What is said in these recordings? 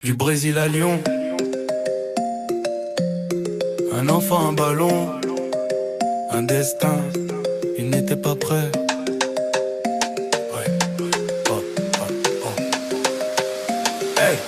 Du Brésil à Lyon, un enfant, un ballon, un destin, il n'était pas prêt. Ouais. Oh, oh, oh. Hey.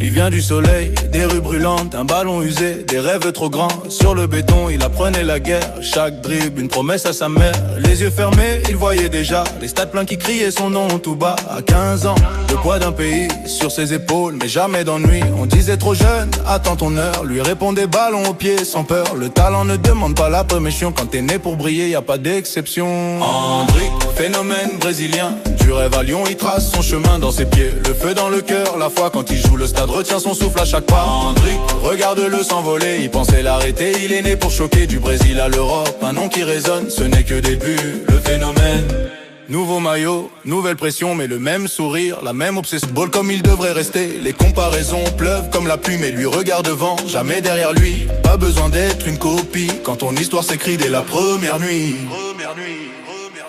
Il vient du soleil, des rues brûlantes, un ballon usé, des rêves trop grands. Sur le béton, il apprenait la guerre. Chaque dribble, une promesse à sa mère. Les yeux fermés, il voyait déjà les stades pleins qui criaient son nom tout bas. À 15 ans, le poids d'un pays sur ses épaules, mais jamais d'ennui. On disait trop jeune, attends ton heure. Lui répondait ballon au pied, sans peur. Le talent ne demande pas la permission. Quand t'es né pour briller, y a pas d'exception. Hendrick, phénomène brésilien. Du rêve à Lyon, il trace son chemin dans ses pieds. Le feu dans le cœur, la foi quand il joue. Le stade retient son souffle à chaque pas. Hendrick, regarde-le s'envoler. Il pensait l'arrêter, il est né pour choquer. Du Brésil à l'Europe, un nom qui résonne. Ce n'est que début, le phénomène. Nouveau maillot, nouvelle pression, mais le même sourire, la même obsession. Ball comme il devrait rester, les comparaisons pleuvent comme la pluie. Mais lui regarde devant, jamais derrière lui. Pas besoin d'être une copie, quand ton histoire s'écrit dès la première nuit.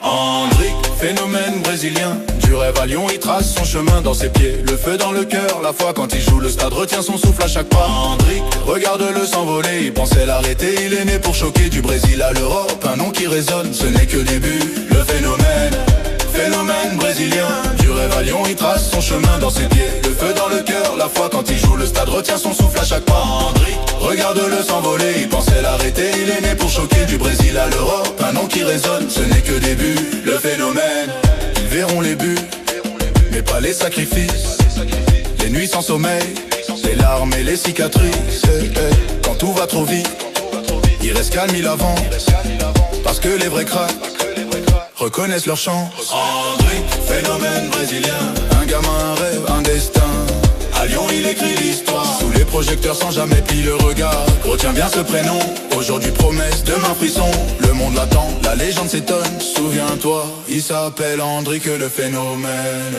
Hendrick, phénomène brésilien. Du rêve à Lyon, il trace son chemin dans ses pieds. Le feu dans le cœur, la foi quand il joue. Le stade retient son souffle à chaque pas. Hendrick, regarde-le s'envoler. Il pensait l'arrêter, il est né pour choquer. Du Brésil à l'Europe, un nom qui résonne. Ce n'est que le début, le phénomène. Phénomène brésilien. Du rêve à Lyon, il trace son chemin dans ses pieds. Le feu dans le cœur, la foi quand il joue. Le stade retient son souffle à chaque pas. Hendrick, regarde-le s'envoler. Il pensait l'arrêter, il est né pour choquer. Du Brésil à l'Europe, un nom qui résonne. Ce n'est que le début, le phénomène. Ils verront les buts, mais pas les sacrifices. Les nuits sans sommeil, les larmes et les cicatrices. Quand tout va trop vite, il reste calme, il avance. Parce que les vrais cracks reconnaissent leur chance. Hendrick, phénomène brésilien. Un gamin, un rêve, un destin. À Lyon, il écrit l'histoire. Sous les projecteurs sans jamais plier le regard. Retiens bien ce prénom. Aujourd'hui promesse, demain frisson. Le monde l'attend, la légende s'étonne. Souviens-toi, il s'appelle Hendrick le phénomène.